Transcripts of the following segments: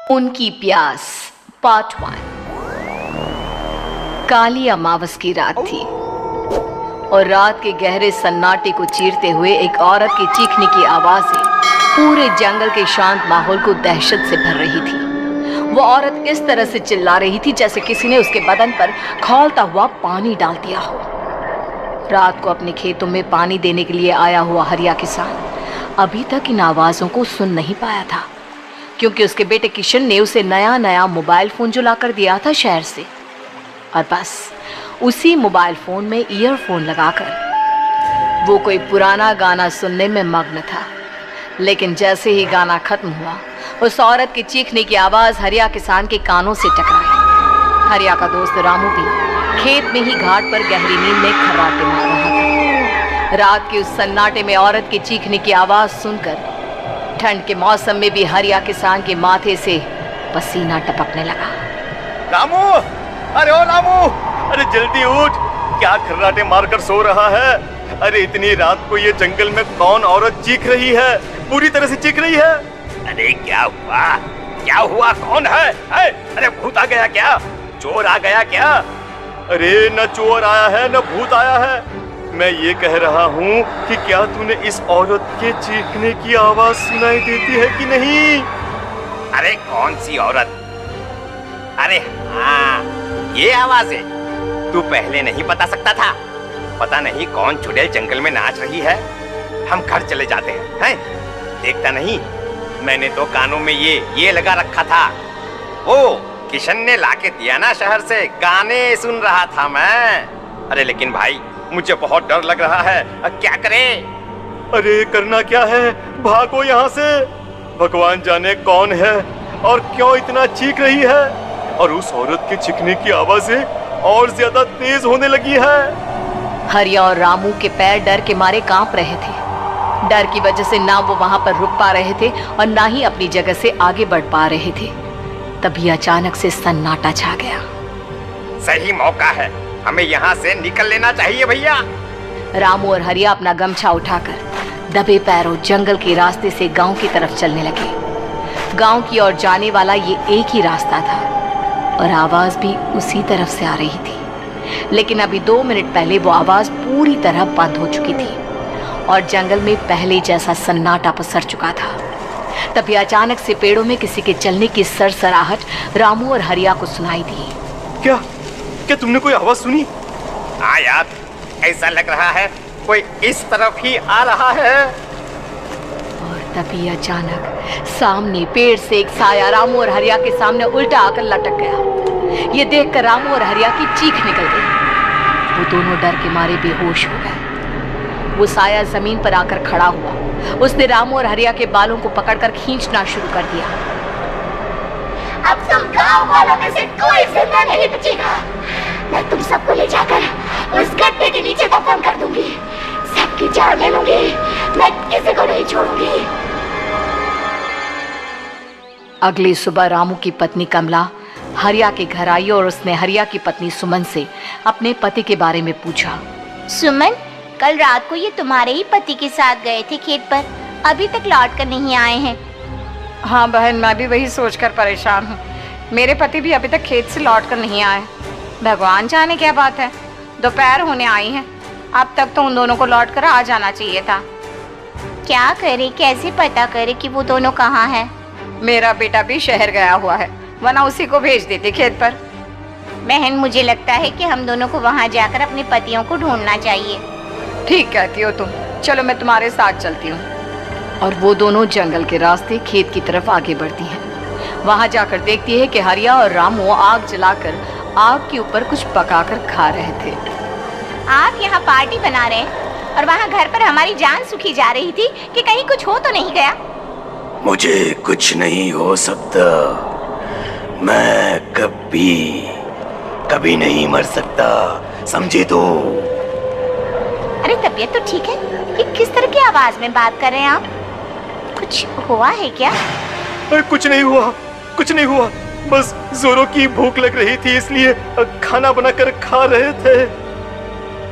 उनकी प्यास पार्ट 1। काली अमावस की रात थी और रात के गहरे सन्नाटे को चीरते हुए एक औरत की चीखने की आवाजें पूरे जंगल के शांत माहौल को दहशत से भर रही थी। वो औरत इस तरह से चिल्ला रही थी जैसे किसी ने उसके बदन पर खौलता हुआ पानी डाल दिया हो। रात को अपने खेतों में पानी देने के लिए आया हुआ हरिया किसान अभी तक इन आवाजों को सुन नहीं पाया था, क्योंकि उसके बेटे किशन ने उसे नया नया मोबाइल फोन जो लाकर दिया था शहर से, और बस उसी मोबाइल फोन में ईयरफोन लगाकर वो कोई पुराना गाना सुनने में मग्न था। लेकिन जैसे ही गाना खत्म हुआ, उस औरत की चीखने की आवाज हरिया किसान के कानों से टकराई। हरिया का दोस्त रामू भी खेत में ही घाट पर गहरी नींद में खर्राटे मार रहा था। रात के उस सन्नाटे में औरत की चीखने की आवाज सुनकर ठंड के मौसम में भी हरिया किसान के माथे से पसीना टपकने लगा। रामू, अरे ओ रामू, अरे जल्दी उठ, क्या खर्राटे मारकर सो रहा है? अरे इतनी रात को ये जंगल में कौन औरत चीख रही है? पूरी तरह से चीख रही है। अरे क्या हुआ? क्या हुआ? कौन है? अरे भूत आ गया क्या? चोर आ गया क्या? अरे न चोर आया है न भूत आया है। मैं ये कह रहा हूँ कि क्या तूने इस औरत के चीखने की आवाज सुनाई देती है कि नहीं? अरे कौन सी औरत? अरे हाँ, ये आवाज है। तू पहले नहीं बता सकता था? पता नहीं कौन चुड़ैल जंगल में नाच रही है। हम घर चले जाते हैं। देखता नहीं, मैंने तो कानों में ये लगा रखा था। ओ किशन ने लाके दिया ना शहर से, गाने सुन रहा था मैं। अरे लेकिन भाई मुझे बहुत डर लग रहा है, अब क्या करें? अरे करना क्या है, भागो यहाँ से। भगवान जाने कौन है और क्यों इतना चीख रही है, और उस औरत के चीखने की आवाजें और ज्यादा तेज होने लगी है। हरिया और रामू के पैर डर के मारे कांप रहे थे। डर की वजह से ना वो वहां पर रुक पा रहे थे और ना ही अपनी जगह से आगे बढ़ पा रहे थे। तभी अचानक से सन्नाटा छा गया। सही मौका है, हमें यहाँ से निकल लेना चाहिए भैया। रामू और हरिया अपना गमछा उठाकर दबे पैरों जंगल के रास्ते से गांव की तरफ चलने लगे। गांव की ओर जाने वाला ये एक ही रास्ता था और आवाज भी उसी तरफ से आ रही थी। लेकिन अभी 2 मिनट पहले वो आवाज पूरी तरह बंद हो चुकी थी और जंगल में पहले जैसा सन्नाटा पसर चुका था। तभी अचानक से पेड़ों में किसी के चलने की सरसराहट रामू और हरिया को सुनाई दी। क्या तुमने कोई आवाज सुनी? हाँ यार, ऐसा लग रहा है कोई इस तरफ ही आ रहा है। और तभी अचानक सामने पेड़ से एक साया रामू और हरिया के सामने उल्टा आकर लटक गया। ये देखकर रामू और हरिया की चीख निकल गई। वो दोनों डर के मारे बेहोश हो गए। वो साया जमीन पर आकर खड़ा हुआ। उसने रामू और हरिया के बालों को पकड़कर खींचना शुरू कर दिया। अब तुम गांव वालों में से कोई जिंदा नहीं बचेगा। मैं तुम सबको ले जाकर उस गड्ढे के नीचे दफन कर दूंगी। सबकी जान ले लूंगी, मैं किसी को नहीं छोड़ूंगी। अगली सुबह रामू की पत्नी कमला हरिया के घर आई और उसने हरिया की पत्नी सुमन से अपने पति के बारे में पूछा। सुमन, कल रात को ये तुम्हारे ही पति के साथ गए थे खेत पर, अभी तक लौट कर नहीं आए हैं। हाँ बहन, मैं भी वही सोचकर परेशान हूँ। मेरे पति भी अभी तक खेत से लौट कर नहीं आए। भगवान जाने क्या बात है, दोपहर होने आई है। अब तक तो उन दोनों को लौट कर आ जाना चाहिए था। क्या करे, कैसे पता करे कि वो दोनों कहाँ हैं? मेरा बेटा भी शहर गया हुआ है, वरना उसी को भेज देते खेत पर। बहन, मुझे लगता है कि हम दोनों को वहाँ जाकर अपने पतियों को ढूंढना चाहिए। ठीक कहती हो तुम, चलो मैं तुम्हारे साथ चलती हूँ। और वो दोनों जंगल के रास्ते खेत की तरफ आगे बढ़ती हैं। वहां जाकर देखती है कि हरिया और रामू आग जलाकर आग के ऊपर कुछ पकाकर खा रहे थे। आप यहाँ पार्टी बना रहे हैं और वहाँ घर पर हमारी जान सुखी जा रही थी कि कहीं कुछ हो तो नहीं गया? मुझे कुछ नहीं हो सकता, मैं कभी नहीं मर सकता, समझे तो? अरे तबीयत तो ठीक है, ये किस तरह की आवाज में बात कर रहे हैं आप? कुछ हुआ है क्या? कुछ नहीं हुआ, बस जोरों की भूख लग रही थी, इसलिए खाना बनाकर खा रहे थे।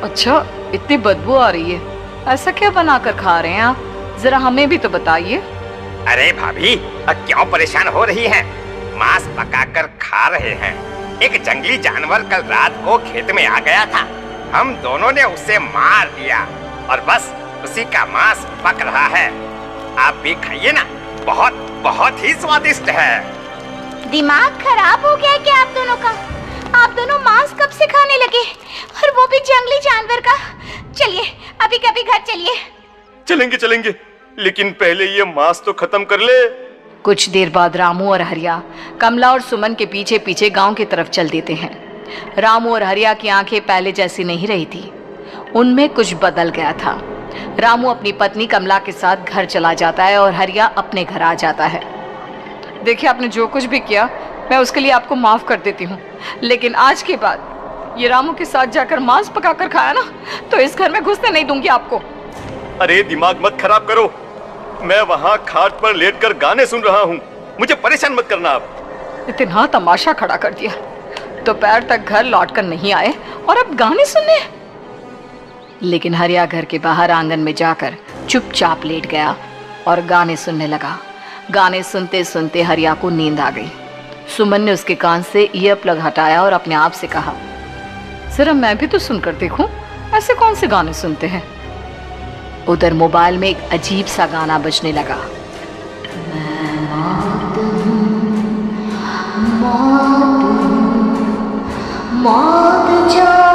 अच्छा, इतनी बदबू आ रही है, ऐसा क्या बनाकर खा रहे हैं आप? जरा हमें भी तो बताइए। अरे भाभी, क्यों परेशान हो रही हैं? मांस पकाकर खा रहे हैं। एक जंगली जानवर कल रात को खेत में आ गया था। हम दोनों ने उसे मार दिया और बस उसी का मांस पक रहा है। आप भी खाइए ना, बहुत बहुत ही स्वादिष्ट है। दिमाग खराब हो गया है क्या आप दोनों का? आप दोनों मांस कब से खाने लगे, और वो भी जंगली जानवर का? चलिए अभी कभी घर चलिए। चलेंगे चलेंगे, लेकिन पहले ये मांस तो खत्म कर ले। कुछ देर बाद रामू और हरिया कमला और सुमन के पीछे पीछे गांव की तरफ चल देते हैं। रामू और हरिया की आंखें पहले जैसी नहीं रही थी, उनमें कुछ बदल गया था। रामू अपनी पत्नी कमला के साथ घर चला जाता है और हरिया अपने घर आ जाता है। देखिए, आपने जो कुछ भी किया मैं उसके लिए आपको माफ कर देती हूँ, लेकिन आज के बाद ये रामू के साथ जाकर मांस पकाकर खाया ना, तो इस घर में घुसने नहीं दूंगी आपको। अरे दिमाग मत खराब करो, मैं वहाँ खाट पर लेटकर गाने सुन रहा हूँ, मुझे परेशान मत करना आप। इतना तमाशा खड़ा कर दिया, दोपहर तक घर लौटकर नहीं आए और अब गाने सुनने। लेकिन हरिया घर के बाहर आंगन में जाकर चुपचाप लेट गया और गाने सुनने लगा। गाने सुनते सुनते हरिया को नींद आ गई। सुमन ने उसके कान से ईयर प्लग हटाया और अपने आप से कहा, जरा मैं भी तो सुनकर देखूं, ऐसे कौन से गाने सुनते हैं। उधर मोबाइल में एक अजीब सा गाना बजने लगा। मौत जा